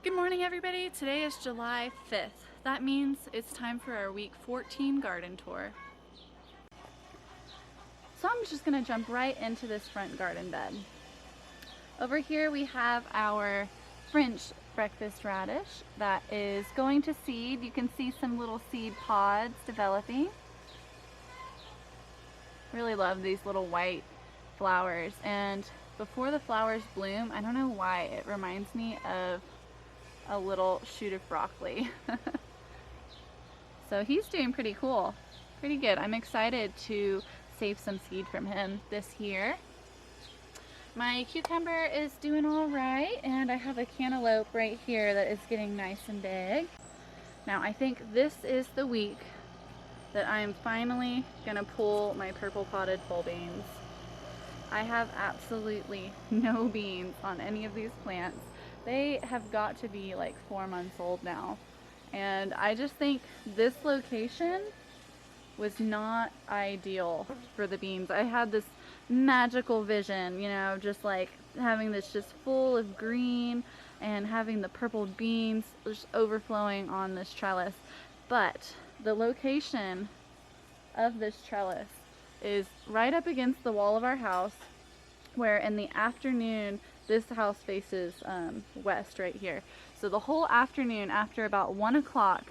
Good morning, everybody. Today is July 5th. That means it's time for our week 14 garden tour. So I'm just gonna jump right into this front garden bed. Over here we have our French breakfast radish that is going to seed. You can see some little seed pods developing. Really love these little white flowers, and before the flowers bloom, I don't know why, it reminds me of a little shoot of broccoli. So he's doing pretty cool, pretty good. I'm excited to save some seed from him this year. My cucumber is doing all right, and I have a cantaloupe right here that is getting nice and big. Now I think this is the week that I'm finally gonna pull my purple potted pole beans. I have absolutely no beans on any of these plants. They have got to be like 4 months old now. And I just think this location was not ideal for the beans. I had this magical vision, you know, just like having this just full of green and having the purple beans just overflowing on this trellis. But the location of this trellis is right up against the wall of our house, where in the afternoon, this house faces west right here. So the whole afternoon, after about 1 o'clock,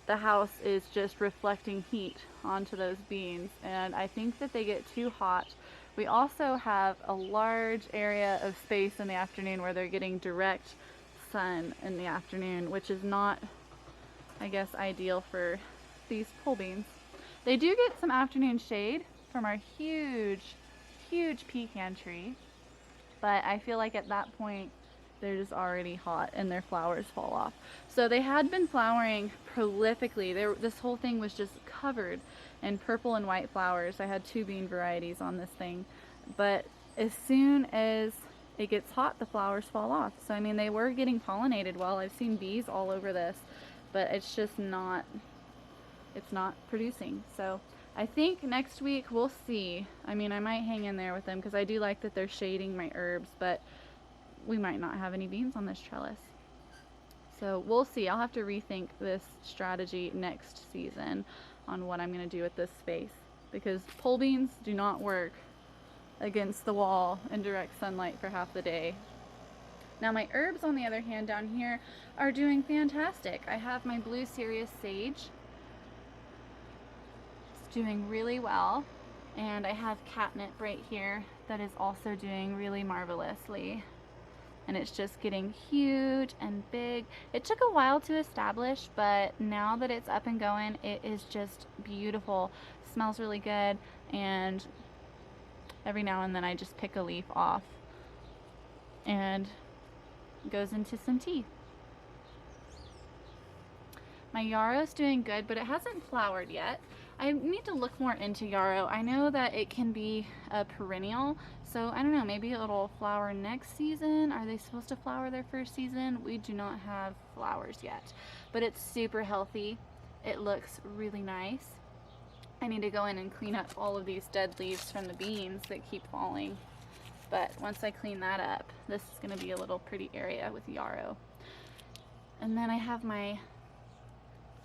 the house is just reflecting heat onto those beans, and I think that they get too hot. We also have a large area of space in the afternoon where they're getting direct sun in the afternoon, which is not, I guess, ideal for these pole beans. They do get some afternoon shade from our huge pecan tree, but I feel like at that point they're just already hot and their flowers fall off. So they had been flowering prolifically. This whole thing was just covered in purple and white flowers. I had 2 bean varieties on this thing, but as soon as it gets hot, the flowers fall off. So I mean, they were getting pollinated well. I've seen bees all over this, but it's just not, it's not producing. So I think next week we'll see. I mean, I might hang in there with them because I do like that they're shading my herbs, but we might not have any beans on this trellis. So we'll see. I'll have to rethink this strategy next season on what I'm going to do with this space, because pole beans do not work against the wall in direct sunlight for half the day. Now my herbs, on the other hand, down here are doing fantastic. I have my blue Sirius sage. Doing really well, and I have catnip right here that is also doing really marvelously, and it's just getting huge and big. It took a while to establish, but now that it's up and going, it is just beautiful. Smells really good, and every now and then I just pick a leaf off and it goes into some tea. My yarrow's doing good, but it hasn't flowered yet. I need to look more into yarrow. I know that it can be a perennial, so I don't know, maybe it'll flower next season. Are they supposed to flower their first season? We do not have flowers yet, but it's super healthy. It looks really nice. I need to go in and clean up all of these dead leaves from the beans that keep falling. But once I clean that up, this is gonna be a little pretty area with yarrow. And then I have my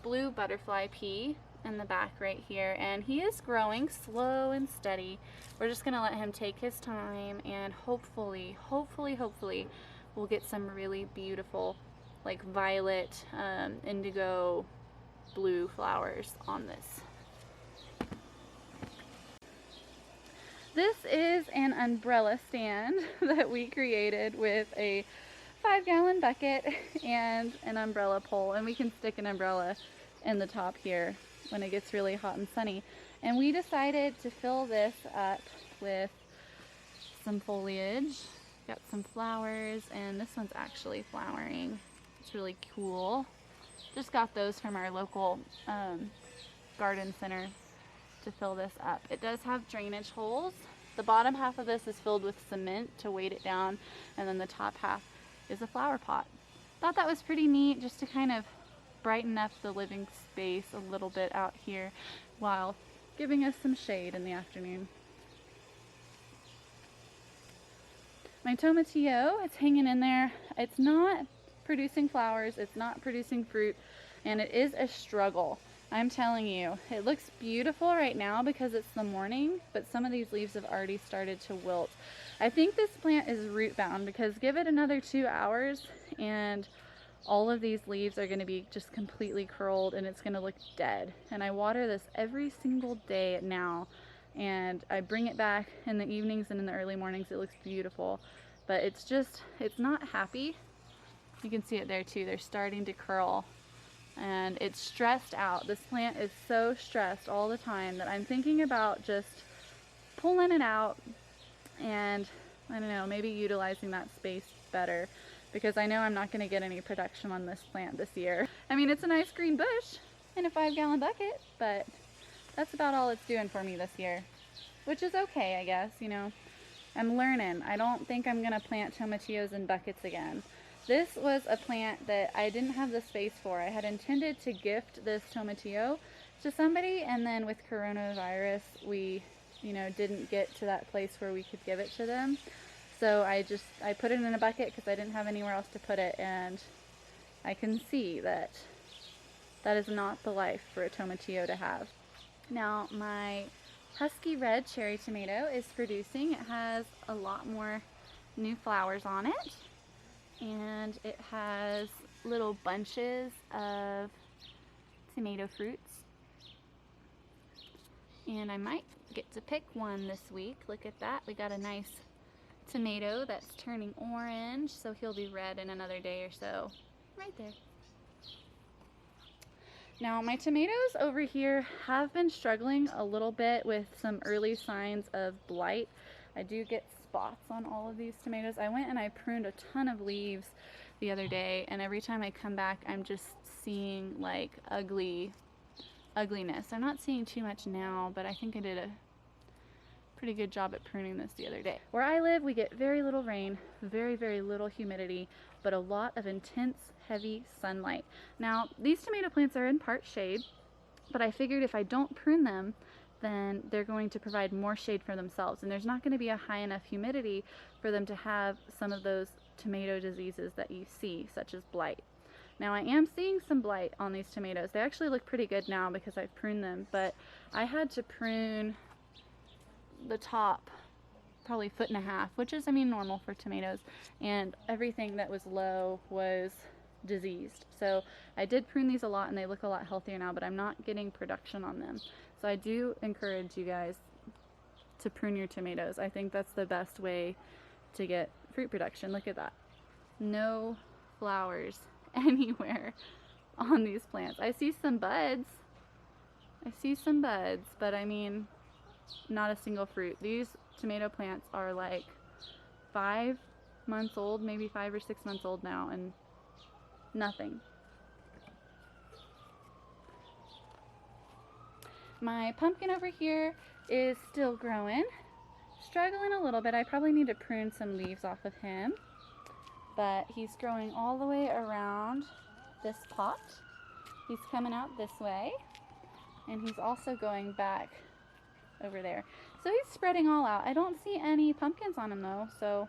blue butterfly pea in the back right here, and he is growing slow and steady. We're just gonna let him take his time, and hopefully we'll get some really beautiful, like violet, indigo blue flowers on this. This is an umbrella stand that we created with a 5-gallon bucket and an umbrella pole, and we can stick an umbrella in the top here when it gets really hot and sunny. And we decided to fill this up with some foliage. Got some flowers, and this one's actually flowering. It's really cool. Just got those from our local garden center to fill this up. It does have drainage holes. The bottom half of this is filled with cement to weight it down, and then the top half is a flower pot. Thought that was pretty neat, just to kind of brighten up the living space a little bit out here while giving us some shade in the afternoon. My tomatillo, it's hanging in there. It's not producing flowers, it's not producing fruit, and it is a struggle. I'm telling you, it looks beautiful right now because it's the morning, but some of these leaves have already started to wilt. I think this plant is root bound because give it another 2 hours and all of these leaves are going to be just completely curled and it's going to look dead. And I water this every single day now, and I bring it back in the evenings and in the early mornings. It looks beautiful, but it's not happy. You can see it there too. They're starting to curl. And it's stressed out. This plant is so stressed all the time that I'm thinking about just pulling it out and, I don't know, maybe utilizing that space better, because I know I'm not going to get any production on this plant this year. I mean, it's a nice green bush in a 5-gallon bucket, but that's about all it's doing for me this year, which is okay, I guess. You know, I'm learning. I don't think I'm going to plant tomatillos in buckets again. This was a plant that I didn't have the space for. I had intended to gift this tomatillo to somebody, and then with coronavirus, we, you know, didn't get to that place where we could give it to them. So I put it in a bucket because I didn't have anywhere else to put it, and I can see that that is not the life for a tomatillo to have. Now, my husky red cherry tomato is producing. It has a lot more new flowers on it. And it has little bunches of tomato fruits. And I might get to pick one this week. Look at that. We got a nice tomato that's turning orange, so he'll be red in another day or so. Right there. Now, my tomatoes over here have been struggling a little bit with some early signs of blight. I do get spots on all of these tomatoes. I went and I pruned a ton of leaves the other day, and every time I come back I'm just seeing like ugliness. I'm not seeing too much now, but I think I did a pretty good job at pruning this the other day. Where I live, we get very little rain, very little humidity, but a lot of intense heavy sunlight. Now, these tomato plants are in part shade, but I figured if I don't prune them, then they're going to provide more shade for themselves, and there's not going to be a high enough humidity for them to have some of those tomato diseases that you see, such as blight. Now, I am seeing some blight on these tomatoes. They actually look pretty good now because I've pruned them, but I had to prune the top probably 1.5 feet, which is, I mean, normal for tomatoes, and everything that was low was diseased. So I did prune these a lot and they look a lot healthier now, but I'm not getting production on them. So I do encourage you guys to prune your tomatoes. I think that's the best way to get fruit production. Look at that. No flowers anywhere on these plants. I see some buds. But I mean, not a single fruit. These tomato plants are like 5 months old, maybe 5 or 6 months old now, and nothing. My pumpkin over here is still growing, struggling a little bit. I probably need to prune some leaves off of him, but he's growing all the way around this pot. He's coming out this way, and he's also going back over there. So he's spreading all out. I don't see any pumpkins on him though, so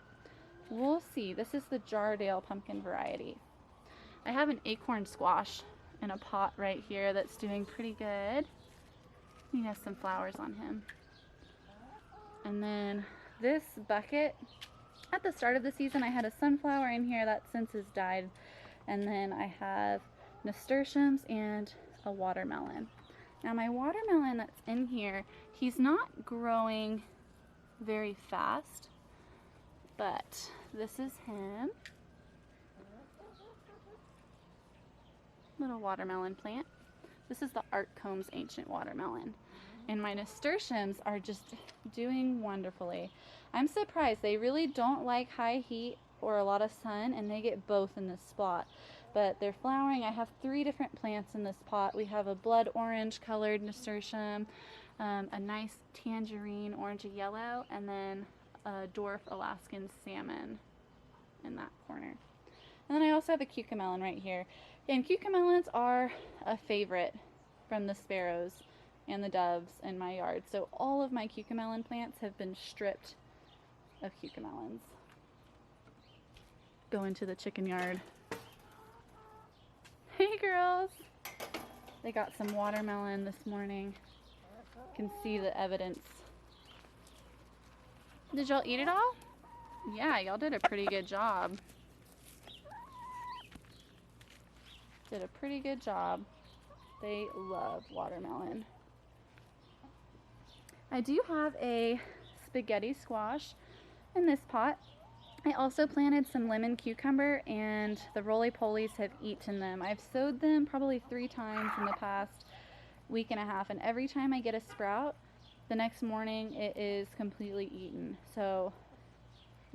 we'll see. This is the Jardale pumpkin variety. I have an acorn squash in a pot right here that's doing pretty good. He has some flowers on him. And then this bucket, at the start of the season I had a sunflower in here that since has died. And then I have nasturtiums and a watermelon. Now my watermelon that's in here, he's not growing very fast, but this is him. Little watermelon plant. This is the Art Combs Ancient Watermelon. And my nasturtiums are just doing wonderfully. I'm surprised. They really don't like high heat or a lot of sun, and they get both in this spot. But they're flowering. I have 3 different plants in this pot. We have a blood orange colored nasturtium, a nice tangerine orangey yellow, and then a dwarf Alaskan salmon in that corner. And then I also have a cucamelon right here. And cucamelons are a favorite from the sparrows and the doves in my yard. So all of my cucamelon plants have been stripped of cucamelons. Go into the chicken yard. Hey girls! They got some watermelon this morning. You can see the evidence. Did y'all eat it all? Yeah, y'all did a pretty good job. Did a pretty good job. They love watermelon. I do have a spaghetti squash in this pot. I also planted some lemon cucumber, and the roly-polies have eaten them. I've sowed them probably 3 times in the past week and a half, and every time I get a sprout, the next morning it is completely eaten. So,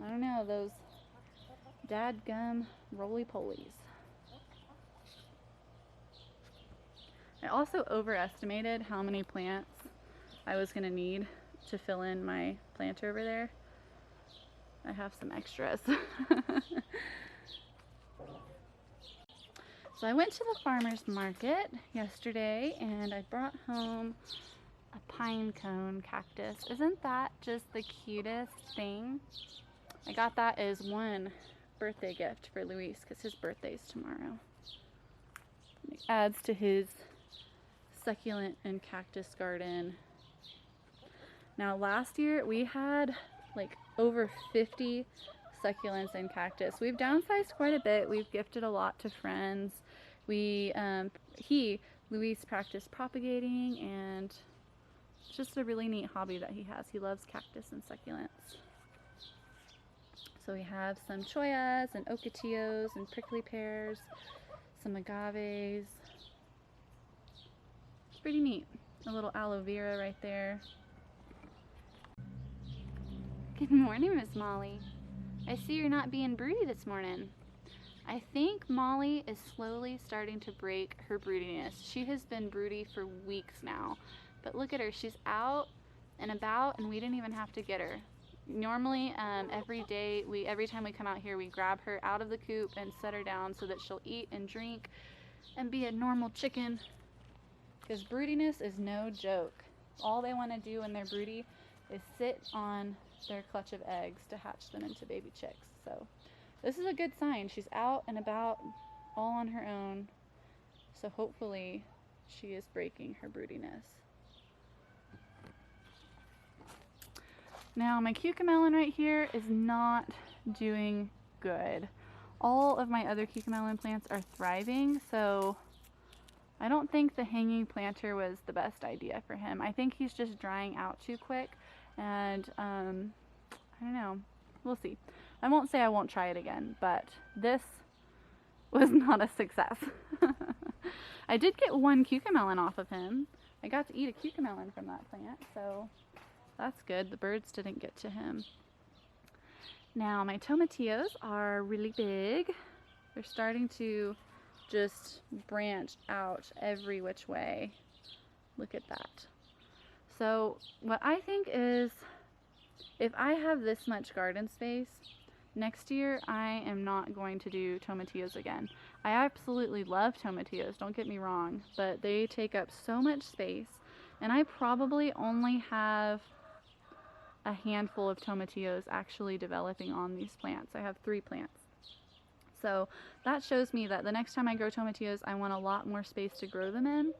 I don't know, those dadgum roly-polies. I also overestimated how many plants I was going to need to fill in my planter over there. I have some extras. So I went to the farmer's market yesterday and I brought home a pine cone cactus. Isn't that just the cutest thing? I got that as one birthday gift for Luis because his birthday's tomorrow. It adds to his succulent and cactus garden. Now last year we had like over 50 succulents and cactus. We've downsized quite a bit. We've gifted a lot to friends. Luis practiced propagating, and it's just a really neat hobby that he has. He loves cactus and succulents. So we have some choyas and ocotillos and prickly pears, some agaves. It's pretty neat. A little aloe vera right there. Good morning, Miss Molly. I see you're not being broody this morning. I think Molly is slowly starting to break her broodiness. She has been broody for weeks now. But look at her, she's out and about, and we didn't even have to get her. Normally, every time we come out here, we grab her out of the coop and set her down so that she'll eat and drink and be a normal chicken. Because broodiness is no joke. All they want to do when they're broody is sit on their clutch of eggs to hatch them into baby chicks. So this is a good sign. She's out and about all on her own. So hopefully she is breaking her broodiness. Now my cucamelon right here is not doing good. All of my other cucamelon plants are thriving, so I don't think the hanging planter was the best idea for him. I think he's just drying out too quick, and I don't know. We'll see. I won't say I won't try it again, but this was not a success. I did get one cucamelon off of him. I got to eat a cucamelon from that plant, so that's good. The birds didn't get to him. Now my tomatillos are really big. They're starting to just branch out every which way. Look at that. So what I think is, if I have this much garden space, next year I am not going to do tomatillos again. I absolutely love tomatillos, don't get me wrong, but they take up so much space, and I probably only have a handful of tomatillos actually developing on these plants. I have 3 plants. So that shows me that the next time I grow tomatillos, I want a lot more space to grow them in.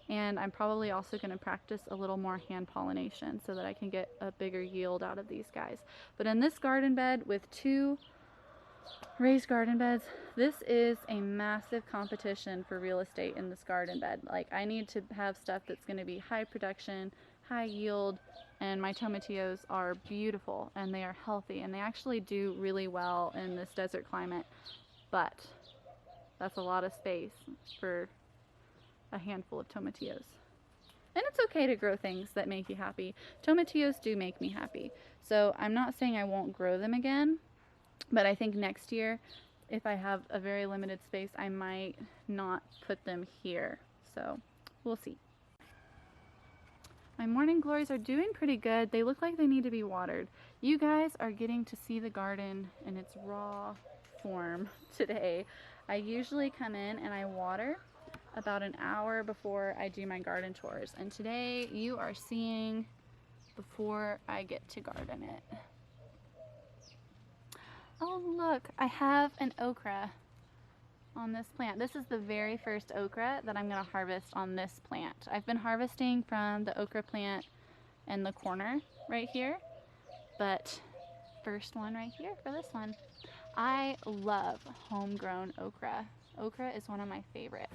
And I'm probably also going to practice a little more hand pollination so that I can get a bigger yield out of these guys. But in this garden bed with 2 raised garden beds, this is a massive competition for real estate in this garden bed. Like, I need to have stuff that's going to be high production, high yield, and my tomatillos are beautiful and they are healthy and they actually do really well in this desert climate. But that's a lot of space for a handful of tomatillos. And it's okay to grow things that make you happy. Tomatillos do make me happy. So I'm not saying I won't grow them again, but I think next year, if I have a very limited space, I might not put them here. So we'll see. My morning glories are doing pretty good. They look like they need to be watered. You guys are getting to see the garden in its raw form today. I usually come in and I water about an hour before I do my garden tours, and today you are seeing before I get to garden it. Oh look, I have an okra on this plant. This is the very first okra that I'm going to harvest on this plant. I've been harvesting from the okra plant in the corner right here, but first one right here for this one. I love homegrown okra. Okra is one of my favorites.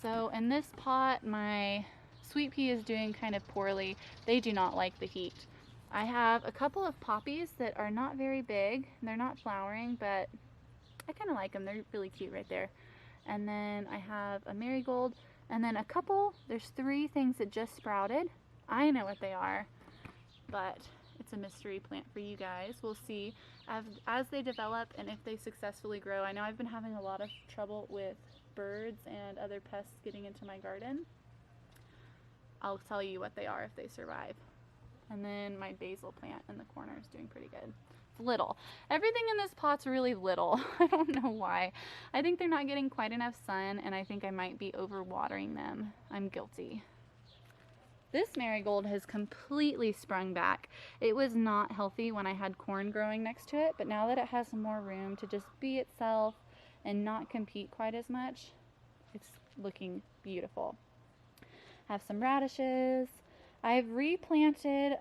So in this pot, my sweet pea is doing kind of poorly. They do not like the heat. I have a couple of poppies that are not very big. They're not flowering, but I kind of like them. They're really cute right there. And then I have a marigold, and then a couple, there's 3 things that just sprouted. I know what they are, but it's a mystery plant for you guys. We'll see as they develop and if they successfully grow. I know I've been having a lot of trouble with birds and other pests getting into my garden. I'll tell you what they are if they survive. And then my basil plant in the corner is doing pretty good. It's little. Everything in this pot's really little. I don't know why. I think they're not getting quite enough sun, and I think I might be overwatering them. I'm guilty. This marigold has completely sprung back. It was not healthy when I had corn growing next to it, but now that it has more room to just be itself and not compete quite as much, it's looking beautiful. I have some radishes. I've replanted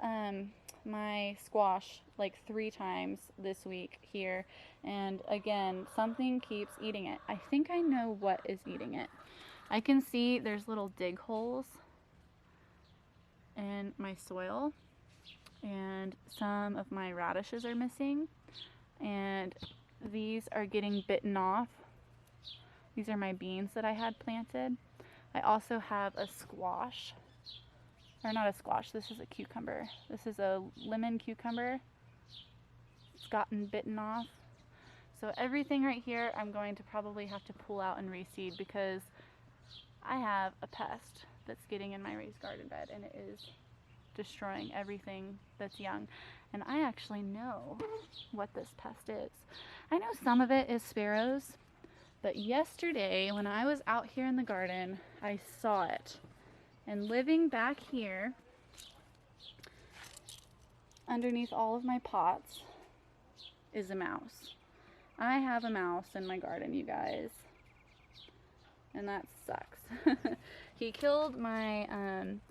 my squash like 3 times this week here, and again, something keeps eating it. I think I know what is eating it. I can see there's little dig holes in my soil, and some of my radishes are missing, and these are getting bitten off. These are my beans that I had planted. I also have a squash, or not a squash, this is a cucumber. This is a lemon cucumber. It's gotten bitten off. So everything right here I'm going to probably have to pull out and reseed, because I have a pest that's getting in my raised garden bed, and it is destroying everything that's young. And I actually know what this pest is. I know some of it is sparrows, but yesterday when I was out here in the garden, I saw it. And living back here underneath all of my pots is a mouse. I have a mouse in my garden, you guys, and that sucks. He killed my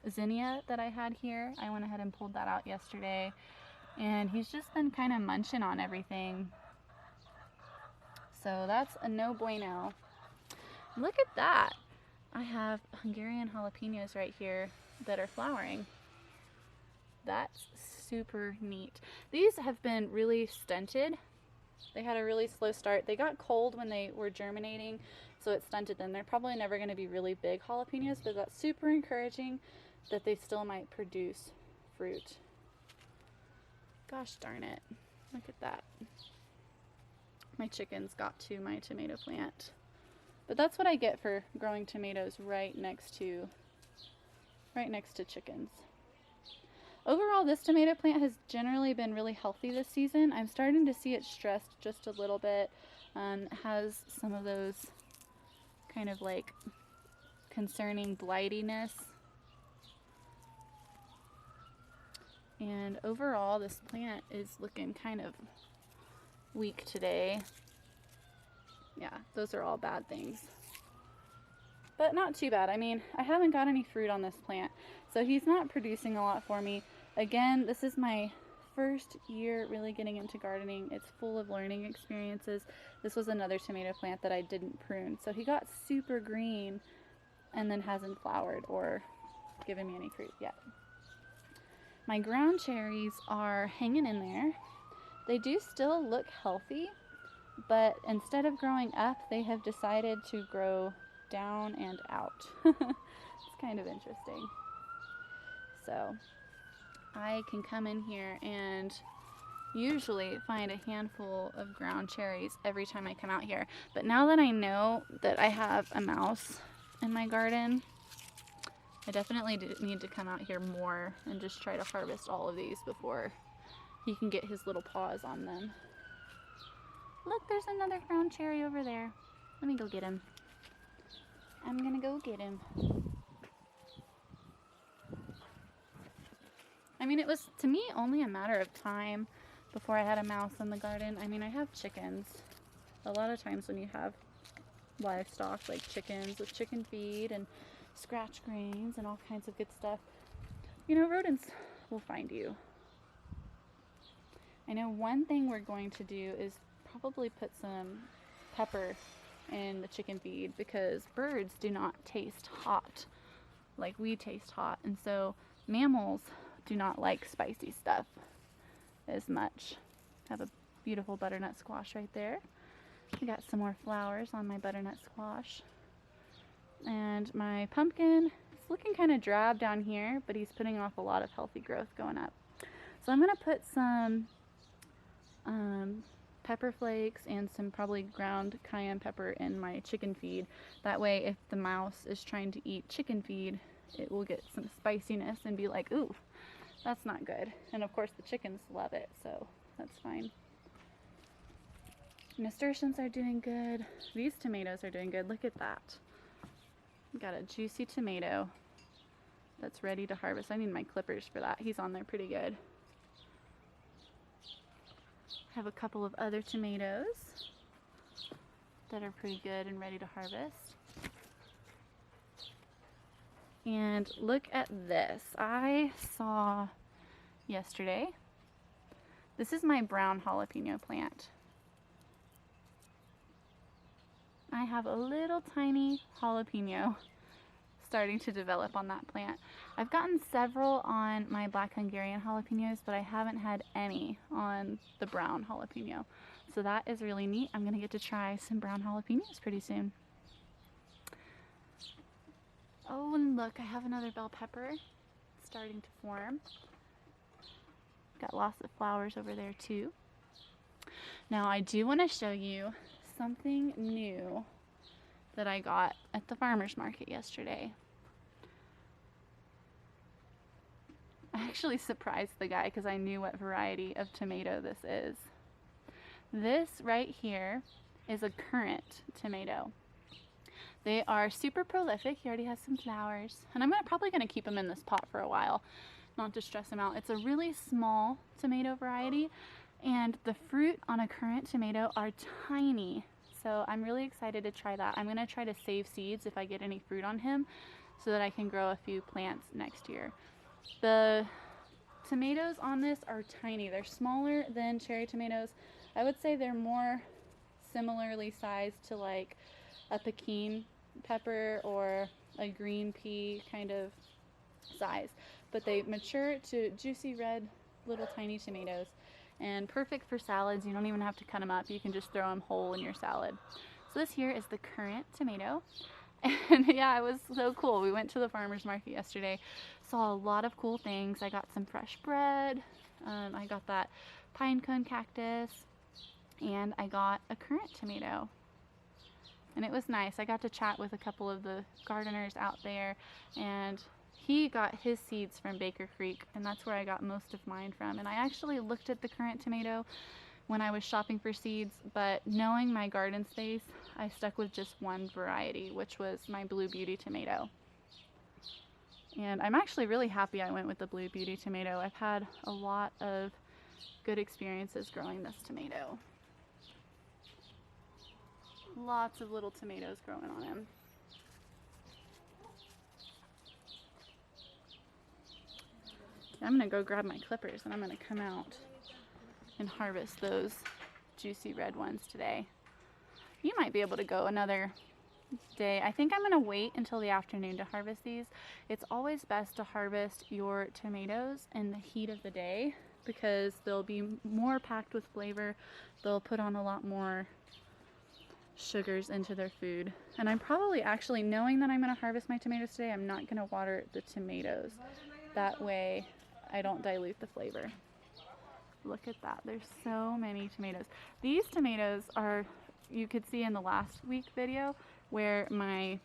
zinnia that I had here. I went ahead and pulled that out yesterday, and he's just been kind of munching on everything. So that's a no bueno. Look at that. I have Hungarian jalapenos right here that are flowering. That's super neat. These have been really stunted. They had a really slow start. They got cold when they were germinating, so it stunted them. They're probably never going to be really big jalapenos, but that's super encouraging that they still might produce fruit. Gosh darn it. Look at that. My chickens got to my tomato plant. But that's what I get for growing tomatoes right next to chickens. Overall, this tomato plant has generally been really healthy this season. I'm starting to see it stressed just a little bit. Has some of those kind of like concerning blightiness. And overall, this plant is looking kind of weak today. Yeah, those are all bad things. But not too bad. I mean, I haven't got any fruit on this plant, so he's not producing a lot for me. Again, this is my first year really getting into gardening. It's full of learning experiences. This was another tomato plant that I didn't prune. So he got super green and then hasn't flowered or given me any fruit yet. My ground cherries are hanging in there. They do still look healthy, but instead of growing up, they have decided to grow down and out. It's kind of interesting. So I can come in here and usually find a handful of ground cherries every time I come out here. But now that I know that I have a mouse in my garden, I definitely need to come out here more and just try to harvest all of these before he can get his little paws on them. Look, there's another ground cherry over there. Let me go get him. I'm gonna go get him. I mean, it was, to me, only a matter of time before I had a mouse in the garden. I mean, I have chickens. a lot of times when you have livestock like chickens with chicken feed and scratch grains and all kinds of good stuff, you know, rodents will find you. I know one thing we're going to do is probably put some pepper in the chicken feed because birds do not taste hot like we taste hot, and so mammals do not like spicy stuff as much. Have a beautiful butternut squash right there. I got some more flowers on my butternut squash. And my pumpkin is looking kind of drab down here, but he's putting off a lot of healthy growth going up. So I'm going to put some pepper flakes and some probably ground cayenne pepper in my chicken feed. That way if the mouse is trying to eat chicken feed, it will get some spiciness and be like, ooh, that's not good. And of course the chickens love it, so that's fine. Nasturtiums are doing good. These tomatoes are doing good. Look at that. Got a juicy tomato that's ready to harvest. I need my clippers for that. He's on there pretty good. I have a couple of other tomatoes that are pretty good and ready to harvest. And look at this. I saw yesterday, this is my brown jalapeno plant. I have a little tiny jalapeno starting to develop on that plant. I've gotten several on my black Hungarian jalapenos, but I haven't had any on the brown jalapeno. So that is really neat. I'm gonna get to try some brown jalapenos pretty soon. Oh, and look, I have another bell pepper starting to form. Got lots of flowers over there too. Now I do want to show you something new that I got at the farmer's market yesterday. I actually surprised the guy because I knew what variety of tomato this is. This right here is a currant tomato. They are super prolific. He already has some flowers, and I'm probably going to keep them in this pot for a while, not to stress them out. It's a really small tomato variety, and the fruit on a currant tomato are tiny. So I'm really excited to try that. I'm going to try to save seeds if I get any fruit on him so that I can grow a few plants next year. The tomatoes on this are tiny. They're smaller than cherry tomatoes. I would say they're more similarly sized to like a Pekin pepper or a green pea kind of size, but they mature to juicy red little tiny tomatoes and perfect for salads. You don't even have to cut them up. You can just throw them whole in your salad. So this here is the currant tomato. And yeah, it was so cool. We went to the farmer's market yesterday, saw a lot of cool things. I got some fresh bread. I got that pine cone cactus, and I got a currant tomato. And it was nice. I got to chat with a couple of the gardeners out there, and he got his seeds from Baker Creek, and that's where I got most of mine from. And I actually looked at the currant tomato when I was shopping for seeds, but knowing my garden space, I stuck with just one variety, which was my Blue Beauty tomato. And I'm actually really happy I went with the Blue Beauty tomato. I've had a lot of good experiences growing this tomato. Lots of little tomatoes growing on him. I'm gonna go grab my clippers and I'm gonna come out and harvest those juicy red ones today. You might be able to go another day. I think I'm gonna wait until the afternoon to harvest these. It's always best to harvest your tomatoes in the heat of the day because they'll be more packed with flavor. They'll put on a lot more sugars into their food. And I'm probably actually, knowing that I'm gonna harvest my tomatoes today, I'm not gonna water the tomatoes. That way I don't dilute the flavor. Look at that, there's so many tomatoes. These tomatoes are, you could see in the last week video where my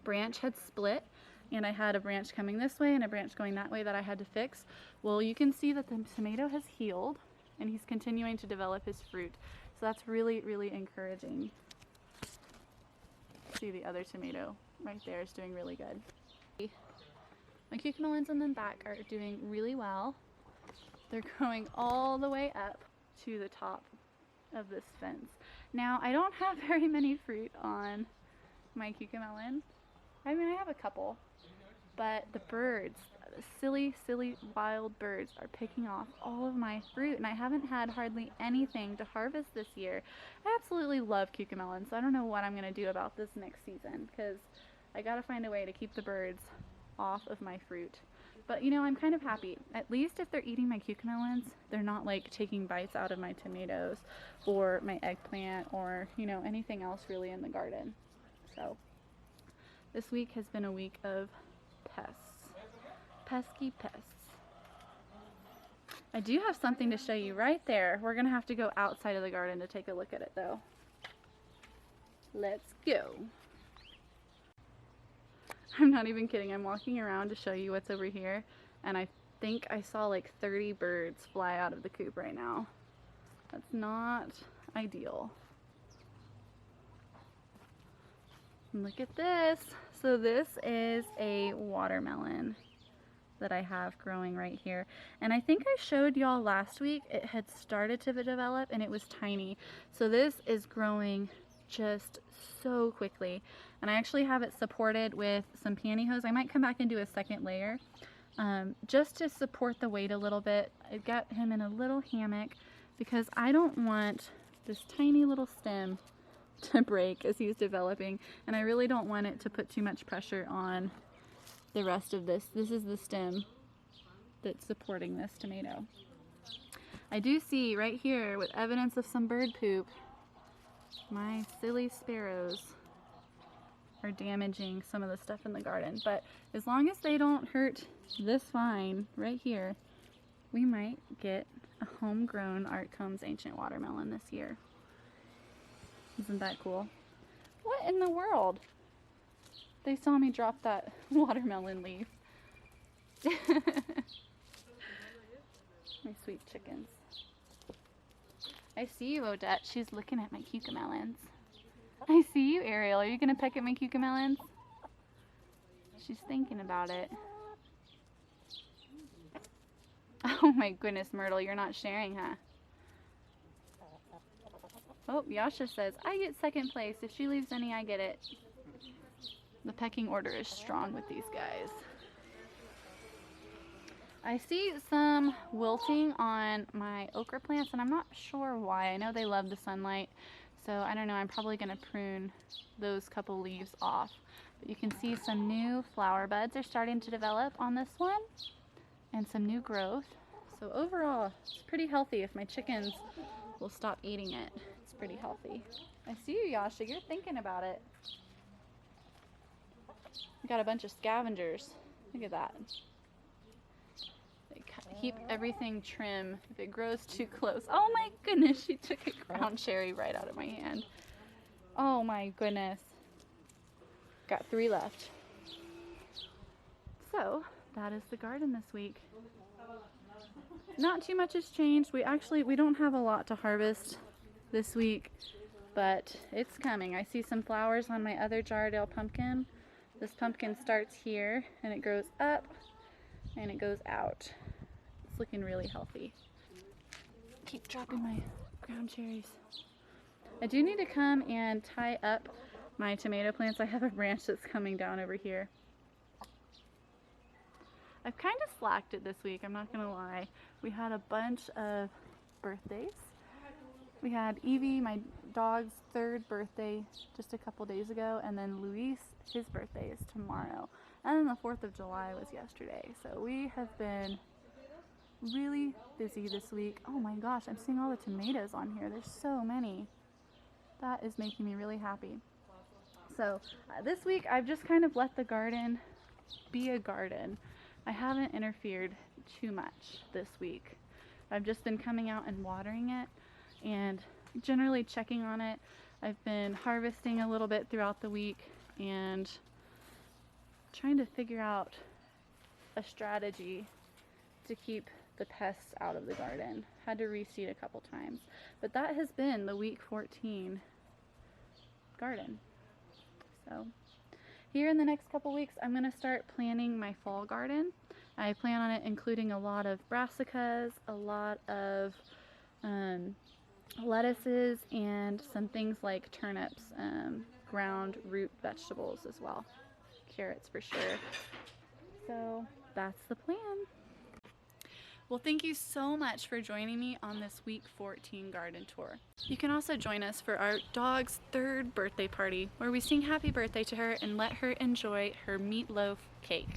branch had split and I had a branch coming this way and a branch going that way that I had to fix. Well, you can see that the tomato has healed and he's continuing to develop his fruit. So that's really, really encouraging. See, the other tomato right there is doing really good. My cucamelons in the back are doing really well. They're growing all the way up to the top of this fence. Now, I don't have very many fruit on my cucamelon. I mean, I have a couple, but the birds, the silly, silly wild birds are picking off all of my fruit, and I haven't had hardly anything to harvest this year. I absolutely love cucamelon, so I don't know what I'm going to do about this next season, because I got to find a way to keep the birds off of my fruit. But, you know, I'm kind of happy. At least if they're eating my cucamelons, they're not like taking bites out of my tomatoes or my eggplant or, you know, anything else really in the garden. So this week has been a week of pests. Pesky pests. I do have something to show you right there. We're going to have to go outside of the garden to take a look at it though. Let's go. I'm not even kidding. I'm walking around to show you what's over here, and I think I saw like 30 birds fly out of the coop right now. That's not ideal. Look at this. So this is a watermelon that I have growing right here. And I think I showed y'all last week it had started to develop and it was tiny. So this is growing just so quickly, and I actually have it supported with some pantyhose. I might come back and do a second layer just to support the weight a little bit. I got him in a little hammock because I don't want this tiny little stem to break as he's developing, and I really don't want it to put too much pressure on the rest of this. This is the stem that's supporting this tomato. I do see right here with evidence of some bird poop, my silly sparrows are damaging some of the stuff in the garden, but as long as they don't hurt this vine right here, we might get a homegrown Art Combs Ancient Watermelon this year. Isn't that cool? What in the world? They saw me drop that watermelon leaf. My sweet chickens. I see you, Odette. She's looking at my cucamelons. I see you, Ariel. Are you going to peck at my cucamelons? She's thinking about it. Oh my goodness, Myrtle, you're not sharing, huh? Oh, Yasha says, I get second place. If she leaves any, I get it. The pecking order is strong with these guys. I see some wilting on my okra plants, and I'm not sure why. I know they love the sunlight, so I don't know. I'm probably going to prune those couple leaves off. But you can see some new flower buds are starting to develop on this one, and some new growth. So overall, it's pretty healthy. If my chickens will stop eating it, it's pretty healthy. I see you, Yasha. You're thinking about it. We got a bunch of scavengers. Look at that. They keep everything trim if it grows too close. Oh my goodness, she took a ground cherry right out of my hand. Oh my goodness. Got 3 left. So, that is the garden this week. Not too much has changed. We don't have a lot to harvest this week, but it's coming. I see some flowers on my other Jardale pumpkin. This pumpkin starts here and it grows up and it goes out. It's looking really healthy. Keep dropping my ground cherries. I do need to come and tie up my tomato plants. I have a branch that's coming down over here. I've kind of slacked it this week, I'm not gonna lie. We had a bunch of birthdays. We had Evie, my dog's 3rd birthday, just a couple days ago, and then Luis, his birthday is tomorrow. And then the 4th of July was yesterday. So we have been really busy this week. Oh my gosh, I'm seeing all the tomatoes on here. There's so many. That is making me really happy. So this week I've just kind of let the garden be a garden. I haven't interfered too much this week. I've just been coming out and watering it and generally checking on it. I've been harvesting a little bit throughout the week and trying to figure out a strategy to keep the pests out of the garden. Had to reseed a couple times. But that has been the week 14 garden. So here in the next couple weeks, I'm going to start planning my fall garden. I plan on it including a lot of brassicas, a lot of lettuces, and some things like turnips, ground root vegetables as well. Carrots for sure. So that's the plan. Well, thank you so much for joining me on this week 14 garden tour. You can also join us for our dog's 3rd birthday party, where we sing happy birthday to her and let her enjoy her meatloaf cake.